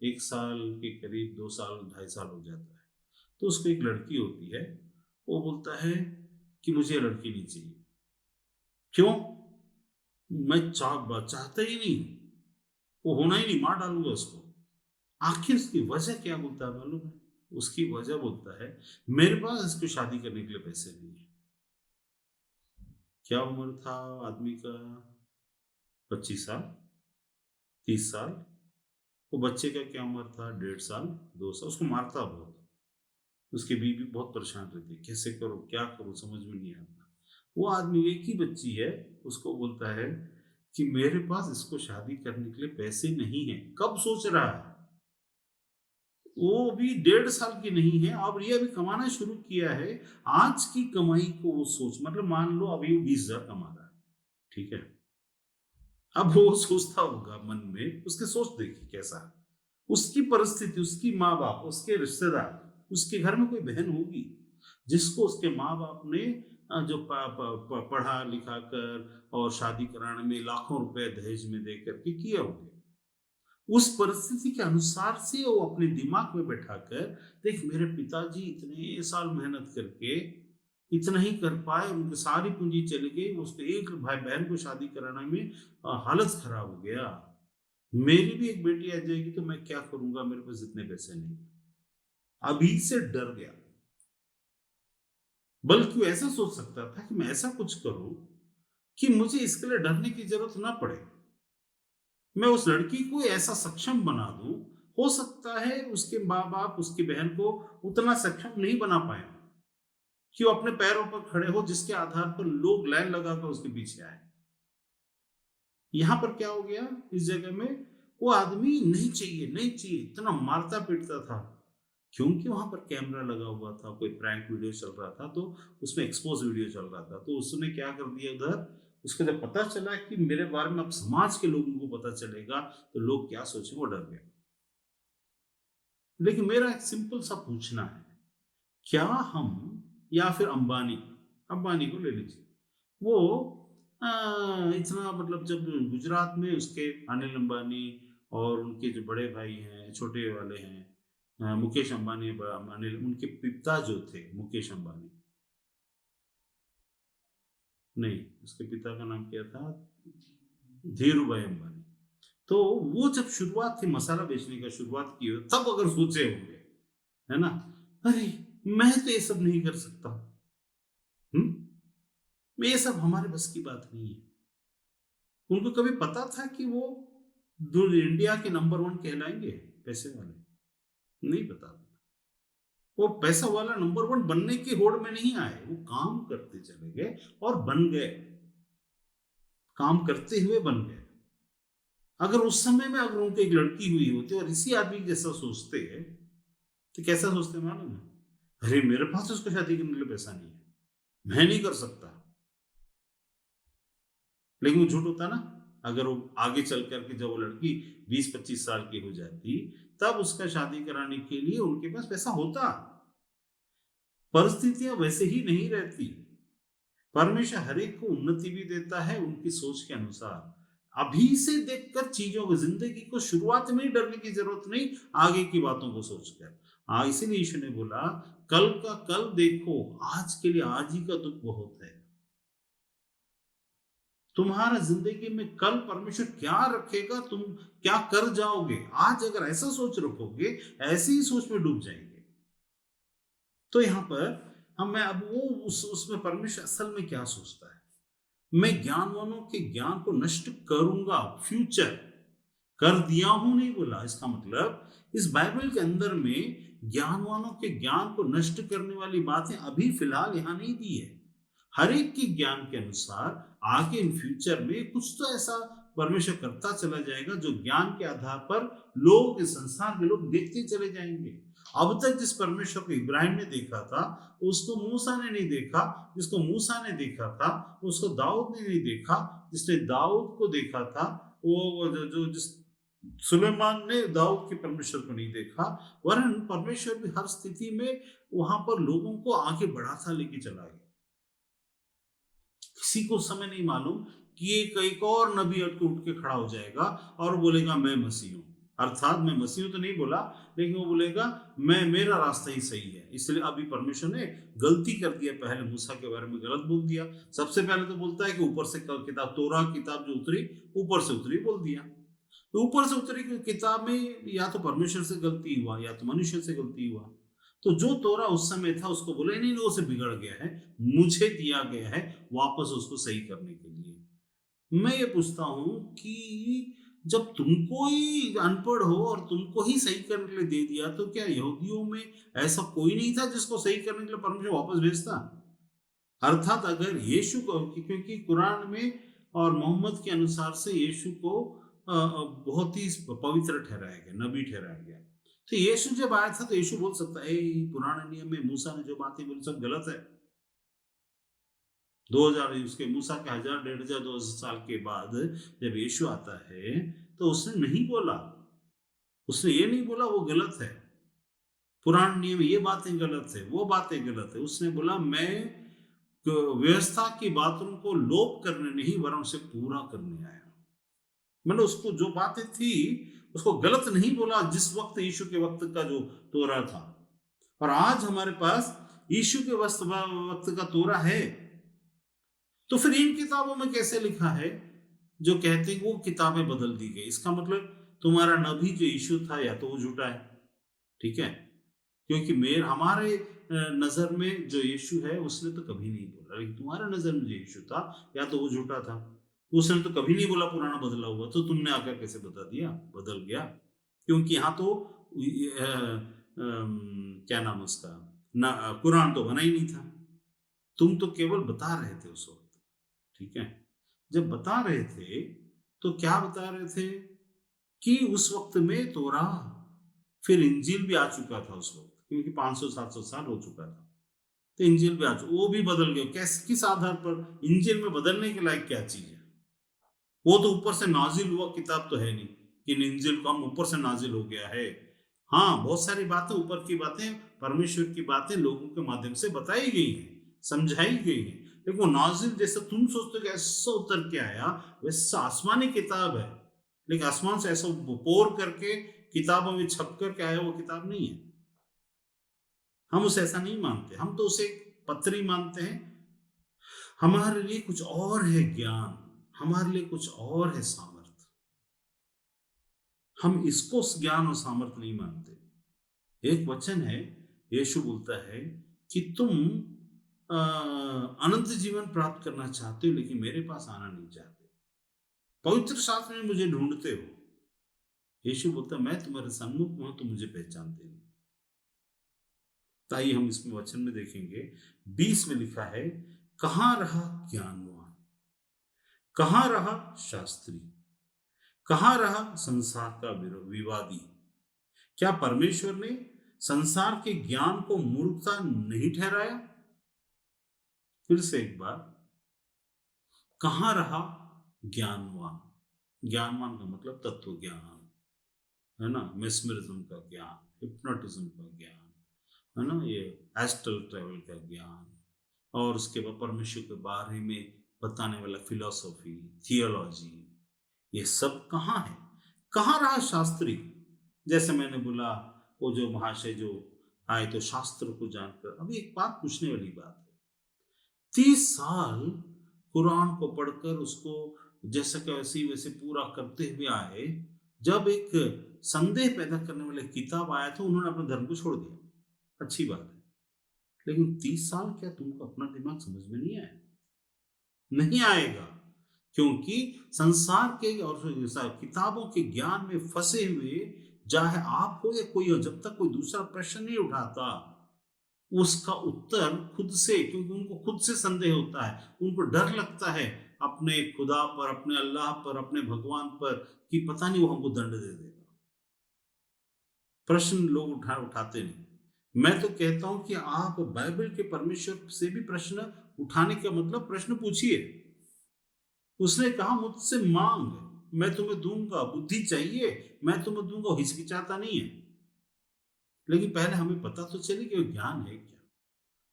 1 साल के करीब 2 साल 2.5 साल हो जाता है, तो उसको एक लड़की होती है। वो बोलता है कि मुझे लड़की नहीं चाहिए। क्यों? मैं चाहता ही नहीं, वो होना ही नहीं, मार डालूंगा उसको। आखिर उसकी वजह क्या बोलता है मालूम है? उसकी वजह बोलता है मेरे पास इसको शादी करने के लिए पैसे नहीं है। क्या उम्र था आदमी का? 25 साल, 30 साल। वो बच्चे का क्या उम्र था? 1.5 साल, 2 साल। उसको मारता बहुत, उसकी बीवी बहुत परेशान रहती, कैसे करो क्या करो समझ में नहीं आता। वो आदमी, एक ही बच्ची है, उसको बोलता है कि मेरे पास इसको शादी करने के लिए पैसे नहीं है। कब सोच रहा है? वो अभी 1.5 साल की नहीं है, अब ये अभी कमाना शुरू किया है। आज की कमाई को वो सोच, मतलब मान लो अभी वो 20,000 कमा रहा है, ठीक है। अब वो सोचता होगा मन में, उसके सोच देखिए कैसा है, उसकी परिस्थिति, उसकी माँ बाप, उसके रिश्तेदार, उसके घर में कोई बहन होगी जिसको उसके माँ बाप ने जो पढ़ा लिखा कर और शादी कराने में लाखों रुपए दहेज में दे करके किए होंगे। उस परिस्थिति के अनुसार से वो अपने दिमाग में बैठाकर, देख मेरे पिताजी इतने साल मेहनत करके इतना ही कर पाए, उनकी सारी पूंजी चली गई, उसको एक भाई बहन को शादी कराने में हालत खराब हो गया। मेरी भी एक बेटी आ जाएगी तो मैं क्या करूंगा, मेरे पास इतने पैसे नहीं। अभी से डर गया। बल्कि वो ऐसा सोच सकता था कि मैं ऐसा कुछ करूं कि मुझे इसके लिए डरने की जरूरत ना पड़े, मैं उस लड़की को ऐसा सक्षम बना दूं। हो सकता है उसके माँ बाप उसकी बहन को उतना सक्षम नहीं बना पाए कि वो अपने पैरों पर खड़े हो, जिसके आधार पर लोग लाइन लगाकर उसके पीछे आए। यहां पर क्या हो गया इस जगह में? वो आदमी नहीं चाहिए नहीं चाहिए, इतना मारता पीटता था, क्योंकि वहां पर कैमरा लगा हुआ था, कोई प्रैंक वीडियो चल रहा था, तो उसमें एक्सपोज वीडियो चल रहा था। तो उसने क्या कर दिया उधर, उसको जब पता चला कि मेरे बारे में अब समाज के लोगों को पता चलेगा तो लोग क्या सोचेंगे, वो डर गया। लेकिन मेरा एक सिंपल सा पूछना है, क्या हम, या फिर अंबानी, अंबानी को ले लीजिए, वो इतना, मतलब जब गुजरात में उसके अनिल अंबानी और उनके जो बड़े भाई हैं, छोटे वाले हैं, मुकेश अंबानी, अनिल, उनके पिता जो थे मुकेश अंबानी, नहीं उसके पिता का नाम क्या था, धीरू भाई अंबानी। तो वो जब शुरुआत थी मसाला बेचने का शुरुआत की हो, तब अगर सोचे होंगे, है ना, अरे मैं तो ये सब नहीं कर सकता, ये सब हमारे बस की बात नहीं है। उनको कभी पता था कि वो इंडिया के नंबर 1 कहलाएंगे पैसे वाले? नहीं पता था। वो पैसा वाला नंबर 1 बनने की होड़ में नहीं आए, वो काम करते चले गए और बन गए, काम करते हुए बन गए। अगर उस समय में अगर उनको एक लड़की हुई होती और इसी आदमी जैसा सोचते हैं, तो कैसा सोचते मालूम है? अरे मेरे पास उसको शादी करने के लिए पैसा नहीं है, मैं नहीं कर सकता। लेकिन वो झूठ होता ना। अगर वो आगे चल करके जब वो लड़की 20-25 साल की हो जाती, तब उसका शादी कराने के लिए उनके पास पैसा होता। परिस्थितियां वैसे ही नहीं रहती। परमेश्वर हर एक को उन्नति भी देता है उनकी सोच के अनुसार। अभी से देखकर चीजों को, जिंदगी को शुरुआत में ही डरने की जरूरत नहीं, आगे की बातों को सोचकर। इसीलिए यीशु ने बोला, कल का कल देखो, आज के लिए आज ही का दुख बहुत है। तुम्हारा जिंदगी में कल परमेश्वर क्या रखेगा, तुम क्या कर जाओगे, आज अगर ऐसा सोच रखोगे, ऐसी ही सोच में डूब जाएंगे। तो यहाँ पर मैं अब वो उसमें परमेश्वर असल में क्या सोचता है, मैं ज्ञानवानों के ज्ञान को नष्ट करूंगा, फ्यूचर कर दिया हूं नहीं बोला। इसका मतलब इस बाइबल के अंदर में ज्ञानवानों के ज्ञान को नष्ट करने वाली बातें अभी फिलहाल यहां नहीं दी है। हर एक के ज्ञान के अनुसार आगे इन फ्यूचर में कुछ तो ऐसा परमेश्वर करता चला जाएगा जो ज्ञान के आधार पर लोग, इस संसार के लोग देखते चले जाएंगे। अब तक जिस परमेश्वर को इब्राहिम ने देखा था उसको मूसा ने नहीं देखा, जिसको मूसा ने देखा था उसको दाऊद ने नहीं देखा, जिसने दाऊद को देखा था वो जो जिस सुलेमान ने दाऊद के परमेश्वर को नहीं देखा। वरन परमेश्वर भी हर स्थिति में वहां पर लोगों को आगे बढ़ाता लेके चला गया। किसी को समय नहीं मालूम कि एक और नबी उठ के खड़ा हो जाएगा और बोलेगा मैं मसीह हूं। अर्थात मैं मसीह हूं तो नहीं बोला, लेकिन वो बोलेगा मैं, मेरा रास्ता ही सही है। इसलिए अभी परमेश्वर ने गलती कर दिया, पहले मूसा के बारे में गलत बोल दिया। सबसे पहले तो बोलता है कि ऊपर से किताब, तोरा किताब जो उतरी ऊपर से उतरी बोल दिया। तो ऊपर से उतरी किताब में या तो परमेश्वर से गलती हुआ या तो मनुष्य से गलती हुआ। तो जो तोरा उस समय था उसको बोले नहीं, वो से बिगड़ गया है, मुझे दिया गया है वापस उसको सही करने के लिए। मैं ये पूछता हूं कि जब तुमको ही अनपढ़ हो और तुमको ही सही करने के लिए दे दिया, तो क्या यहूदियों में ऐसा कोई नहीं था जिसको सही करने के लिए परमेश्वर वापस भेजता? अर्थात अगर यीशु को, क्योंकि कुरान में और मोहम्मद के अनुसार से यीशु को बहुत ही पवित्र ठहराया गया, नबी ठहराया गया। तो यीशु जब आया था तो यीशु बोल सकता है पुराने नियम में मूसा ने जो बातें बोली सब गलत है। 2000 उसके मूसा के 1000, 1500, 2000 साल के बाद जब यीशु आता है तो उसने नहीं बोला, उसने ये नहीं बोला वो गलत है, पुराने नियम ये बातें गलत है, वो बातें गलत है। उसने बोला मैं व्यवस्था की बातों को लोप करने नहीं वरन उसे पूरा करने आया। मतलब उसको जो बातें थी उसको गलत नहीं बोला, जिस वक्त यीशु के वक्त का जो तोरा था। और आज हमारे पास यीशु के वक्त का तोरा है। तो फिर इन किताबों में कैसे लिखा है जो कहते हैं वो किताबें बदल दी गई? इसका मतलब तुम्हारा नबी जो यीशु था या तो वो झूठा है, ठीक है, क्योंकि हमारे नजर में जो यीशु है उसने तो कभी नहीं बोला, लेकिन तुम्हारे नजर में जो यीशु था या तो वो झूठा था, उसने तो कभी नहीं बोला पुराना बदला हुआ, तो तुमने आकर कैसे बता दिया बदल गया? क्योंकि यहाँ तो क्या नाम उसका ना, कुरान तो बना ही नहीं था, तुम तो केवल बता रहे थे उस वक्त, ठीक है। जब बता रहे थे तो क्या बता रहे थे कि उस वक्त में तोरा, फिर इंजील भी आ चुका था उस वक्त, क्योंकि 500-700 साल हो चुका था, तो इंजील भी आ चुका, वो भी बदल गया। कैसे, किस आधार पर? इंजील में बदलने के लायक क्या चीज है? वो तो ऊपर से नाजिल हुआ किताब तो है नहीं कि इंजील को हम ऊपर से नाजिल हो गया है। हाँ, बहुत सारी बातें, ऊपर की बातें, परमेश्वर की बातें लोगों के माध्यम से बताई गई हैं, समझाई गई हैं, लेकिन वो नाजिल जैसे तुम सोचते हो कि ऐसा उतर के आया, वैसा आसमानी किताब है, लेकिन आसमान से ऐसा पोर करके किताबों में छप करके आया वो किताब नहीं है। हम उसे ऐसा नहीं मानते, हम तो उसे पत्री मानते हैं। हमारे लिए कुछ और है ज्ञान, हमारे लिए कुछ और है सामर्थ, हम इसको ज्ञान और सामर्थ नहीं मानते। एक वचन है, यीशु बोलता है कि तुम अनंत जीवन प्राप्त करना चाहते हो लेकिन मेरे पास आना नहीं चाहते, पवित्र शास्त्र में मुझे ढूंढते हो। यीशु बोलता है मैं तुम्हारे सम्मुख हूं, तुम मुझे पहचानते नहीं। ताइए हम इसमें वचन में देखेंगे 20 में लिखा है, कहां रहा ज्ञानवान, कहां रहा शास्त्री, कहां रहा संसार का विवादी? क्या परमेश्वर ने संसार के ज्ञान को मूर्खता नहीं ठहराया? फिर से एक बार, कहां रहा ज्ञानवान? ज्ञानवान का मतलब तत्व ज्ञान है ना, मेस्मरिज्म का ज्ञान, हिप्नोटिज्म का ज्ञान है ना, ये एस्ट्रल ट्रेवल का ज्ञान, और उसके बाद परमेश्वर के बारे में बताने वाला फिलॉसफी, थियोलॉजी, ये सब कहाँ है? कहाँ रहा शास्त्री? जैसे मैंने बोला वो जो महाशय जो आए तो शास्त्र को जानकर, अभी एक बात पूछने वाली बात है, 30 साल कुरान को पढ़कर उसको जैसा कि वैसे ही वैसे पूरा करते हुए आए। जब एक संदेह पैदा करने वाली किताब आया तो उन्होंने अपने धर्म को छोड़ दिया। अच्छी बात है, लेकिन 30 साल क्या तुमको अपना दिमाग समझ में नहीं आया? नहीं आएगा, क्योंकि संसार के और किताबों के ज्ञान में फंसे हुए, चाहे आप हो या कोई हो, जब तक कोई दूसरा प्रश्न नहीं उठाता उसका उत्तर खुद से, क्योंकि उनको खुद से संदेह होता है, उनको डर लगता है अपने खुदा पर, अपने अल्लाह पर, अपने भगवान पर, कि पता नहीं वो हमको दंड दे देगा। प्रश्न लोग उठाते नहीं। मैं तो कहता हूं कि आप बाइबल के परमेश्वर से भी प्रश्न उठाने का मतलब प्रश्न पूछिए। उसने कहा मुझसे मांग, मैं तुम्हें दूंगा। बुद्धि चाहिए, मैं तुम्हें दूंगा। हिचकिचाता नहीं है, लेकिन पहले हमें पता तो चले कि वो ज्ञान है क्या।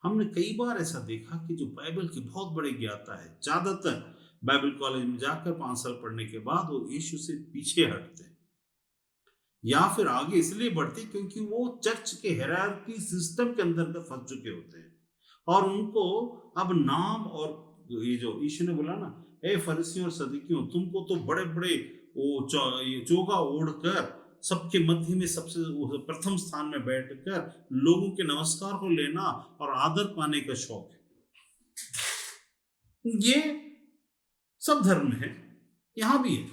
हमने कई बार ऐसा देखा कि जो बाइबल के बहुत बड़े ज्ञाता है, ज्यादातर बाइबल कॉलेज में जाकर 5 साल पढ़ने के बाद वो यीशु से पीछे हटते हैं, या फिर आगे इसलिए बढ़ते क्योंकि वो चर्च के हायरार्की सिस्टम के अंदर फंस चुके होते हैं, और उनको अब नाम, और ये जो यीशु ने बोला ना, ए फरीसियों और सदूकियों, तुमको तो बड़े बड़े वो चोगा ओढ़कर सबके मध्य में सबसे प्रथम स्थान में बैठकर लोगों के नमस्कार को लेना और आदर पाने का शौक है। ये सब धर्म है, यहां भी है।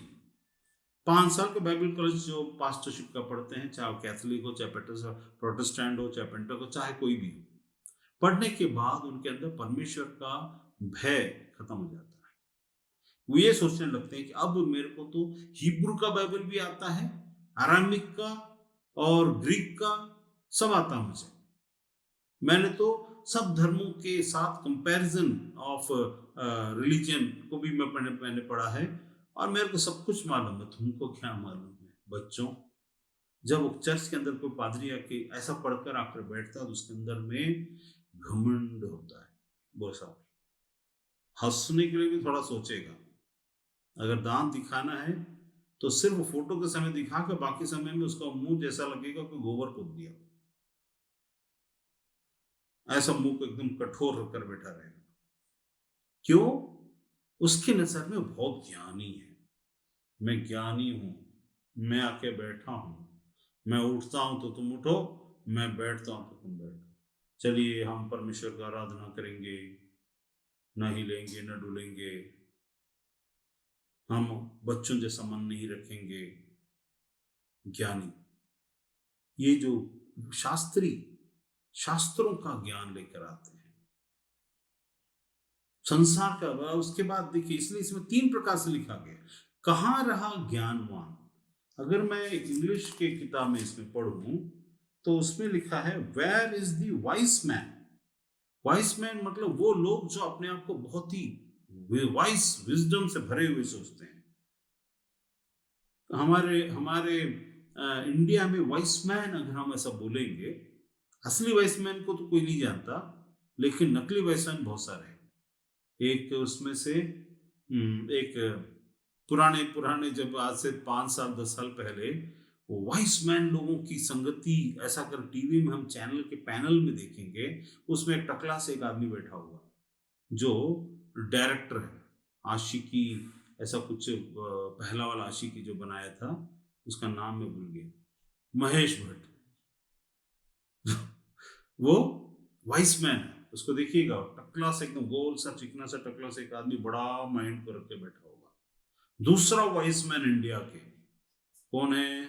5 साल के बाइबल कॉलेज जो पास्टरशिप का पढ़ते हैं, चाहे कैथोलिक हो, चाहे प्रोटेस्टेंट हो, चाहे पेंटेक हो, चाहे कोई भी हो, पढ़ने के बाद उनके अंदर परमेश्वर का भय खत्म हो जाता है। वो ये सोचने लगते हैं कि अब मेरे को तो हिब्रू का बाइबल भी आता है, अरामिक का और ग्रीक का सब आता मुझे। मैंने तो सब धर्मों के साथ कंपैरिजन ऑफ रिलीजन को भी मैंने पढ़ा है, और मेरे को सब कुछ मालूम है। तुमको क्या मालूम है? बच्चों, जब चर्च के अंदर कोई पादरी आके ऐसा पढ़कर आकर बैठता है तो उसके अंदर में घमंड होता है। बहुत सारा हंसने के लिए भी थोड़ा सोचेगा। अगर दांत दिखाना है तो सिर्फ फोटो के समय दिखा कर, बाकी समय में उसका मुंह जैसा लगेगा कि गोबर पोत दिया, ऐसा मुंह को एकदम कठोर रखकर बैठा रहेगा। क्यों? उसकी नजर में बहुत ज्ञानी है। मैं ज्ञानी हूं, मैं आके बैठा हूं, मैं उठता हूं तो तुम उठो, मैं बैठता हूं तो तुम बैठो। चलिए हम परमेश्वर का आराधना करेंगे, न हिलेंगे न डुलेंगे, हम बच्चों जैसा मन नहीं रखेंगे। ज्ञानी, ये जो शास्त्री शास्त्रों का ज्ञान लेकर आते हैं, संसार का। उसके बाद देखिए, इसलिए इसमें 3 प्रकार से लिखा गया। कहाँ रहा ज्ञानवान? अगर मैं इंग्लिश के किताब में इसमें पढ़ूं तो उसमें लिखा है, where is the wise man? Wise man मतलब वो लोग जो अपने आप को बहुत ही वाइस, विजडम से भरे हुए सोचते हैं। हमारे हमारे इंडिया में वाइस मैन, अगर हम ऐसा बोलेंगे, असली वाइस मैन को तो कोई नहीं जानता, लेकिन नकली वाइस मैन बहुत सारे हैं। एक उसमें से एक पुराने पुराने, जब आज से 5 साल 10 साल पहले, वाइस मैन लोगों की संगति, ऐसा कर टीवी में हम चैनल के पैनल में देखेंगे, उसमें एक टकला से एक आदमी बैठा हुआ जो डायरेक्टर है, आशिकी ऐसा कुछ, पहला वाला आशिकी जो बनाया था, उसका नाम मैं भूल गया, महेश भट्ट। वो वाइस मैन है, उसको देखिएगा, टकला से एकदम गोल सा चिकना सा टकला से एक आदमी बड़ा माइंड को रख के बैठा होगा। दूसरा वाइस मैन इंडिया के कौन है?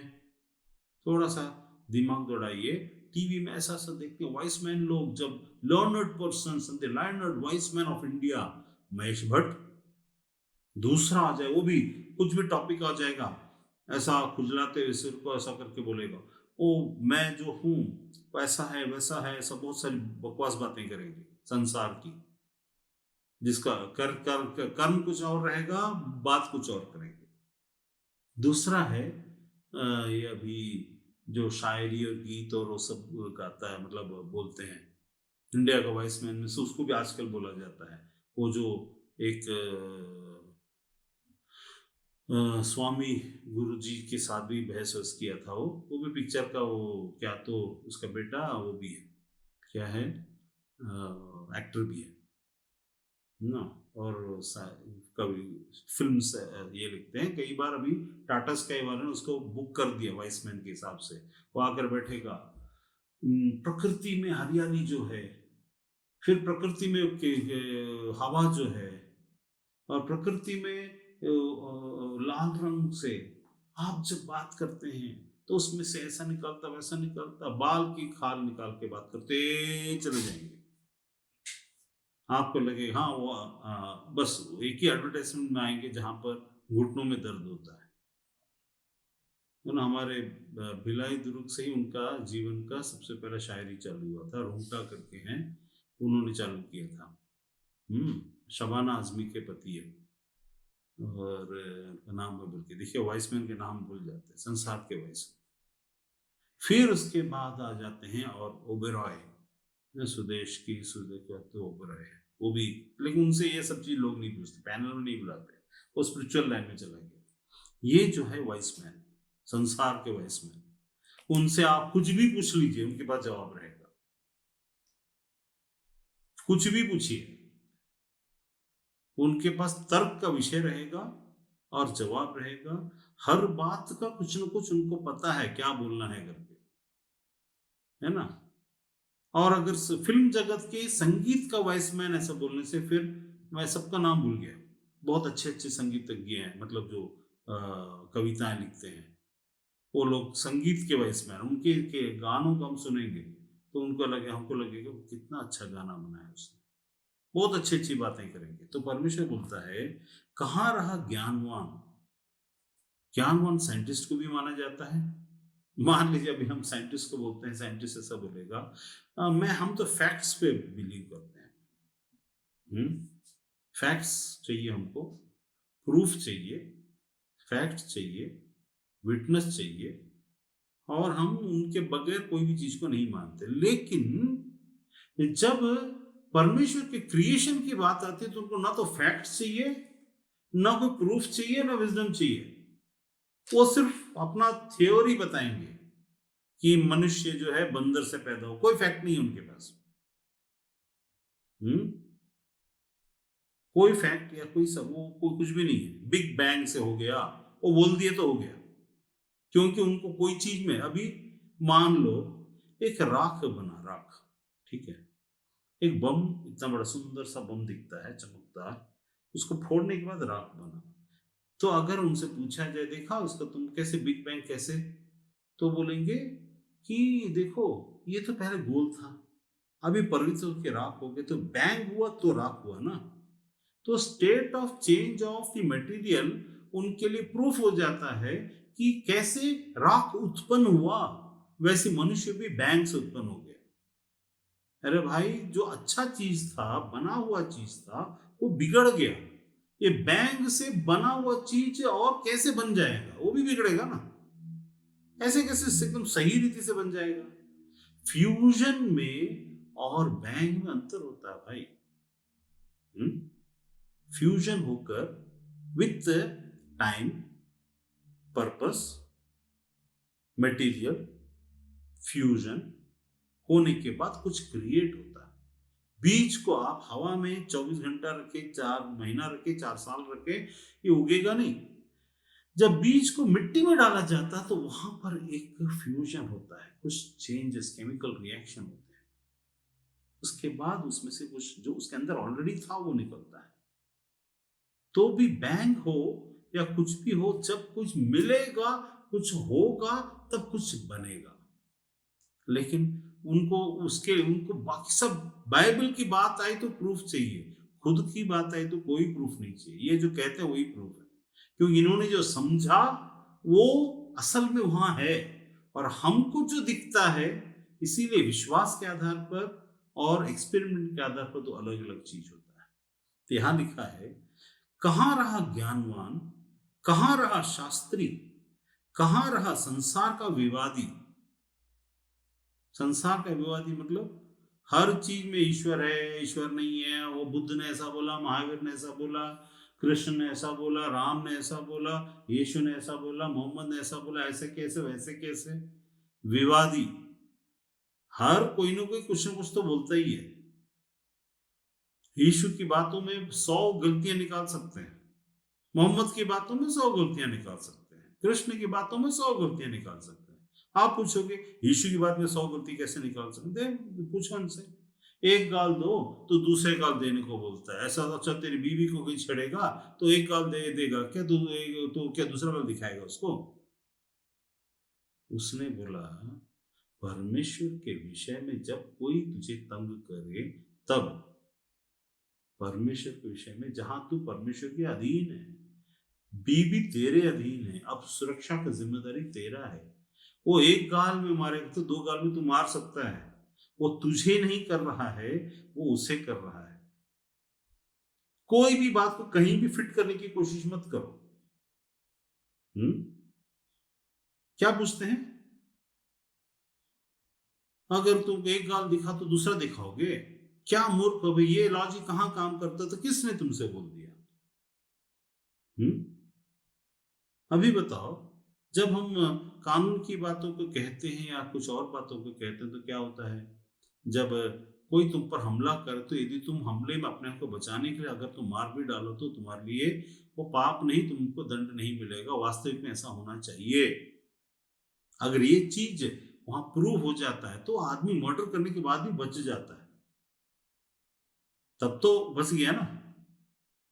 थोड़ा सा दिमाग दौड़ाइए, टीवी में ऐसा सा देखते हैं वाइस मैन लोग, जब learned person, the learned vice man of India Mahesh Bhatt. दूसरा आ जाए, वो भी कुछ भी टॉपिक आ जाएगा, ऐसा खुजलाते हुए सिर को ऐसा करके बोलेगा, ओ मैं जो हूं वैसा है वैसा है, ऐसा बहुत सारी बकवास बातें करेंगे संसार की, जिसका कर्म कुछ और रहेगा, बात कुछ और करेंगे। दूसरा है ये अभी जो शायरी और गीत और वो सब गाता है, मतलब बोलते हैं, इंडिया का वाइस मैन में से उसको भी आजकल बोला जाता है। वो जो एक स्वामी गुरु जी के साथ भी बहस वहस किया था, वो भी पिक्चर का, वो क्या तो उसका बेटा वो भी है, क्या है, एक्टर भी है। ना। और कभी फिल्म से ये लिखते हैं कई बार, अभी टाटा स्काई वाले ने उसको बुक कर दिया वाइसमैन के हिसाब से, वो आकर बैठेगा। प्रकृति में हरियाली जो है, फिर प्रकृति में हवा जो है, और प्रकृति में लाल रंग से आप जब बात करते हैं तो उसमें से ऐसा निकलता वैसा निकलता, बाल की खाल निकाल के बात करते चले जाएंगे। आपको लगे हाँ वो बस एक ही एडवर्टाइजमेंट में आएंगे जहां पर घुटनों में दर्द होता है। तो ना हमारे भिलाई दुर्ग से ही उनका जीवन का सबसे पहला शायरी चालू हुआ था, रूंटा करके हैं, उन्होंने चालू किया था। शबाना आजमी के पति है, और नाम में बोल के देखिए, वाइसमैन के नाम भूल जाते हैं, संसार के वाइसमैन। फिर उसके बाद आ जाते हैं और ओबेरॉय, स्वदेश की सुदेश तो ओबेरॉय है वो भी, लेकिन उनसे ये सब चीज लोग नहीं पूछते, पैनल में नहीं बुलाते, वो स्पिरिचुअल लाइन में चला गया। ये जो है वाइसमैन, संसार के वाइसमैन, उनसे आप कुछ भी पूछ लीजिए, उनके पास जवाब रहेगा। कुछ भी पूछिए, उनके पास तर्क का विषय रहेगा और जवाब रहेगा। हर बात का कुछ न कुछ उनको पता है क्या बोलना है करके, है ना। और अगर फिल्म जगत के संगीत का वाइसमैन ऐसा बोलने से, फिर मैं सबका नाम भूल गया, बहुत अच्छे अच्छे संगीतज्ञ हैं, मतलब जो कविताएं लिखते हैं, वो लोग संगीत के वाइसमैन, उनके के गानों को हम सुनेंगे तो उनको लगे, हमको लगेगा कितना अच्छा गाना बनाया उसने, बहुत अच्छी अच्छी बातें करेंगे। तो परमेश्वर बोलता है, कहाँ रहा ज्ञानवान। ज्ञानवान साइंटिस्ट को भी माना जाता है। मान लीजिए अभी हम साइंटिस्ट को बोलते हैं, साइंटिस्ट ऐसा बोलेगा, हम तो फैक्ट्स पे बिलीव करते हैं। फैक्ट्स चाहिए हमको, प्रूफ चाहिए, फैक्ट चाहिए, विटनेस चाहिए, और हम उनके बगैर कोई भी चीज को नहीं मानते। लेकिन जब परमेश्वर के क्रिएशन की बात आती है तो उनको ना तो फैक्ट चाहिए, ना कोई प्रूफ चाहिए, ना विजडम चाहिए। वो सिर्फ अपना थ्योरी बताएंगे कि मनुष्य जो है बंदर से पैदा हो, कोई फैक्ट नहीं है उनके पास। कोई फैक्ट या कोई सब, वो कोई कुछ भी नहीं है। बिग बैंग से हो गया, वो बोल दिए तो हो गया, क्योंकि उनको कोई चीज में, अभी मान लो एक राख बना, राख, ठीक है, एक बम, इतना बड़ा सुंदर सा बम दिखता है चमकदार, उसको फोड़ने के बाद राख बना। तो अगर उनसे पूछा जाए, देखा उसका तुम कैसे, बिग बैंग कैसे, तो बोलेंगे कि देखो ये तो पहले गोल था, अभी पवित्र होकर राख हो गए, तो बैंग हुआ तो राख हुआ ना। तो state of change of the material उनके लिए प्रूफ हो जाता है कि कैसे राख उत्पन्न हुआ, वैसे मनुष्य भी बैंग से उत्पन्न हो गया। अरे भाई, जो अच्छा चीज था, बना हुआ चीज था, वो बिगड़ गया। ये बैंग से बना हुआ चीज और कैसे बन जाएगा, वो भी बिगड़ेगा ना। ऐसे कैसे एकदम सही रीति से बन जाएगा। फ्यूजन में और बैंग में अंतर होता है भाई। फ्यूजन होकर with time, purpose, material, fusion होने के बाद कुछ क्रिएट होता है। बीज को आप हवा में 24 घंटा रखे, 4 महीना रखे, 4 साल रखे, ये उगेगा नहीं। जब बीज को मिट्टी में डाला जाता है तो वहां पर एक फ्यूजन होता है, कुछ चेंजेस, केमिकल रिएक्शन होते हैं, उसके बाद उसमें से कुछ जो उसके अंदर ऑलरेडी था वो निकलता है। तो भी बैंग हो या कुछ भी हो, जब कुछ मिलेगा, कुछ होगा, तब कुछ बनेगा। लेकिन उनको बाकी सब, बाइबल की बात आई तो प्रूफ चाहिए, खुद की बात आई तो कोई प्रूफ नहीं चाहिए। ये जो कहते हैं वही प्रूफ है, क्योंकि इन्होंने जो समझा वो असल में वहां है, और हमको जो दिखता है, इसीलिए विश्वास के आधार पर और एक्सपेरिमेंट के आधार पर तो अलग अलग चीज होता है। तो यहां लिखा है, कहां रहा ज्ञानवान, कहां रहा शास्त्री, कहां रहा संसार का विवादी। संसार का विवादी मतलब हर चीज में ईश्वर है, ईश्वर नहीं है, वो बुद्ध ने ऐसा बोला, महावीर ने ऐसा बोला, कृष्ण ने ऐसा बोला, राम ने ऐसा बोला, यीशु ने ऐसा बोला, मोहम्मद ने ऐसा बोला, ऐसे कैसे वैसे कैसे। विवादी, हर कोई ना कोई कुछ ना कुछ तो बोलता ही है। यीशु की बातों में 100 गलतियां निकाल सकते हैं, मोहम्मद की बातों में 100 गलतियां निकाल सकते हैं, कृष्ण की बातों में 100 गलतियां निकाल सकते हैं। आप पूछोगे यीशु की बात में 100 गलती कैसे निकाल सकते हैं? पूछो उनसे। एक गाल दो तो दूसरे गाल देने को बोलता है। ऐसा अच्छा तेरी बीवी को कोई छेड़ेगा तो एक गाल दे देगा क्या? तो क्या दूसरा गाल दिखाएगा उसको? उसने बोला परमेश्वर के विषय में जब कोई तुझे तंग करे तब, परमेश्वर के विषय में जहां तू परमेश्वर के अधीन है, बीवी तेरे अधीन है, अब सुरक्षा का जिम्मेदारी तेरा है। वो एक गाल में मारेगा तो 2 गाल में तू मार सकता है। वो तुझे नहीं कर रहा है, वो उसे कर रहा है। कोई भी बात को कहीं भी फिट करने की कोशिश मत करो। क्या पूछते हैं? अगर तुम एक गाल दिखा तो दूसरा दिखाओगे? क्या मूर्ख हो भाई, ये लॉजिक कहां काम करता? तो किसने तुमसे बोल दिया? अभी बताओ, जब हम कानून की बातों को कहते हैं या कुछ और बातों को कहते हैं तो क्या होता है? जब कोई तुम पर हमला करे तो यदि तुम हमले में अपने आप को बचाने के लिए अगर तुम मार भी डालो तो तुम्हारे लिए वो पाप नहीं, तुमको दंड नहीं मिलेगा। वास्तविक में ऐसा होना चाहिए। अगर ये चीज वहां प्रूव हो जाता है तो आदमी मर्डर करने के बाद भी बच जाता है, तब तो बच गया ना।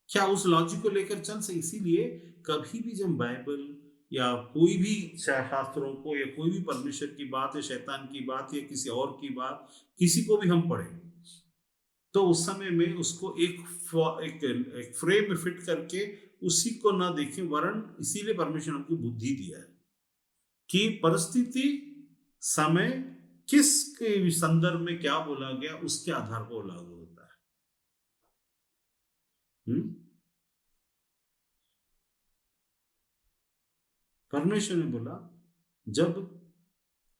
क्या उस लॉजिक को लेकर चल से? इसीलिए कभी भी जब बाइबल या कोई भी शास्त्रों को या कोई भी परमेश्वर की बात या शैतान की बात या किसी और की बात किसी को भी हम पढ़े तो उस समय में उसको एक फ्रेम में फिट करके उसी को ना देखें। वरन इसीलिए परमेश्वर हमको बुद्धि दिया है कि परिस्थिति, समय, किस के संदर्भ में क्या बोला गया उसके आधार पर लागू होता है। परमेश्वर ने बोला जब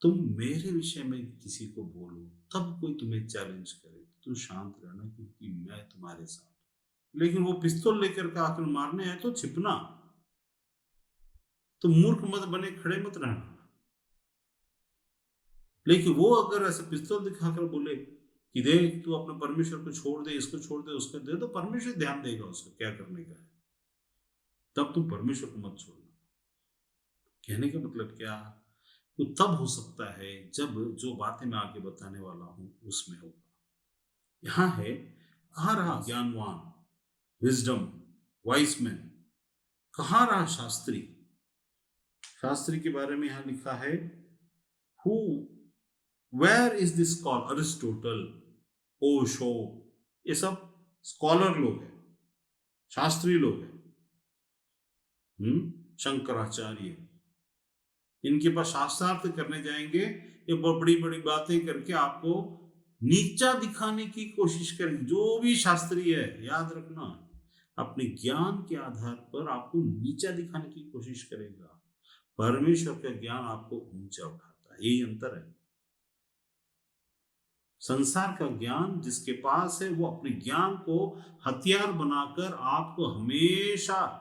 तुम मेरे विषय में किसी को बोलो तब कोई तुम्हें चैलेंज करे तो शांत रहना, क्योंकि मैं तुम्हारे साथ। लेकिन वो पिस्तौल लेकर के आकर मारने आए तो छिपना। तो मूर्ख मत बने, खड़े मत रहना। लेकिन वो अगर ऐसे पिस्तौल दिखाकर बोले कि देख तू अपने परमेश्वर को छोड़ दे, इसको छोड़ दे, उसको दे, तो परमेश्वर ध्यान देगा उसको क्या करने का है। तब तुम परमेश्वर को मत छोड़ना। कहने का मतलब क्या? तो तब हो सकता है जब जो बातें मैं आगे बताने वाला हूं उसमें होगा। यहां है, कहां रहा ज्ञानवान, विजडम, वाइस मैन? कहां रहा शास्त्री? शास्त्री के बारे में यहां लिखा है who where is this call? Aristotle, Osho, ये सब स्कॉलर लोग हैं, शास्त्री लोग हैं। शंकराचार्य, इनके पास शास्त्रार्थ करने जाएंगे, ये बड़ी बड़ी बातें करके आपको नीचा दिखाने की कोशिश करेंगे। जो भी शास्त्री है, याद रखना, अपने ज्ञान के आधार पर आपको नीचा दिखाने की कोशिश करेगा। परमेश्वर का ज्ञान आपको ऊंचा उठाता है। यही अंतर है। संसार का ज्ञान जिसके पास है वो अपने ज्ञान को हथियार बनाकर आपको हमेशा,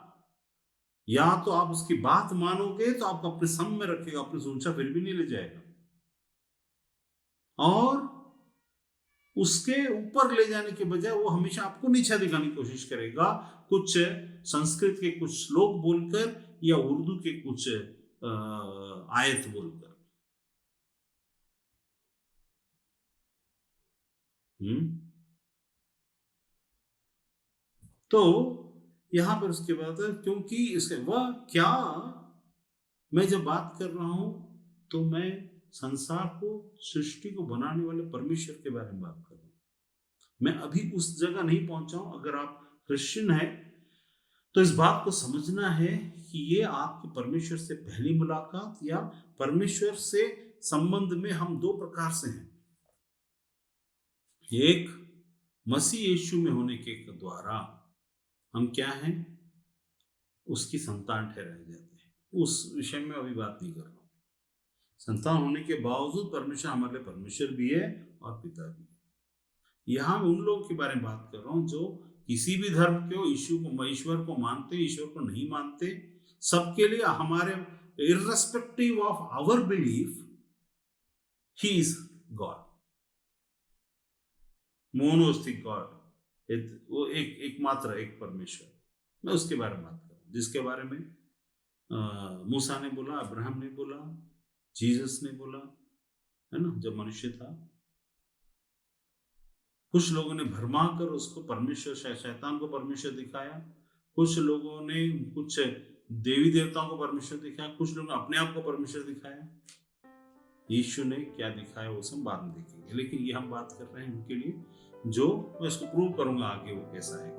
या तो आप उसकी बात मानोगे तो आपको अपने सम में रखेगा, अपने से ऊंचा फिर भी नहीं ले जाएगा, और उसके ऊपर ले जाने के बजाय वो हमेशा आपको नीचा दिखाने की कोशिश करेगा। कुछ संस्कृत के कुछ श्लोक बोलकर या उर्दू के कुछ आयत बोलकर। तो यहां पर उसके बाद क्योंकि इसके वह क्या, मैं जब बात कर रहा हूं तो मैं संसार को, सृष्टि को बनाने वाले परमेश्वर के बारे में बात कर रहा हूं। मैं अभी उस जगह नहीं पहुंचा हूं। अगर आप क्रिश्चियन है तो इस बात को समझना है कि ये आपकी परमेश्वर से पहली मुलाकात या परमेश्वर से संबंध में हम दो प्रकार से हैं। एक, मसीह यीशु में होने के द्वारा हम क्या हैं? उसकी संतान ठहराए जाते हैं। उस विषय में अभी बात नहीं कर रहा हूं। संतान होने के बावजूद परमेश्वर हमारे लिए परमेश्वर भी है और पिता भी है। यहां मैं उन लोगों के बारे में बात कर रहा हूं जो किसी भी धर्म के ईश्वर को मानते, ईश्वर को नहीं मानते। सबके लिए हमारे, irrespective of our belief, he is God, monotheistic God, वो एकमात्र एक परमेश्वर, मैं उसके बारे में बात कर रहा हूँ, जिसके बारे में मूसा ने बोला, अब्राहम ने बोला, जीसस ने बोला, है ना, जब मनुष्य था। कुछ लोगों ने भरमा कर उसको परमेश्वर, शैतान को परमेश्वर दिखाया, कुछ लोगों ने कुछ देवी देवताओं को परमेश्वर दिखाया, कुछ लोगों ने अपने आप को परमेश्वर दिखाया। यीशु ने क्या दिखाया वो सब बाद में देखेंगे, लेकिन ये हम बात कर रहे हैं उनके लिए जो मैं इसको प्रूव करूंगा आगे वो कैसा है।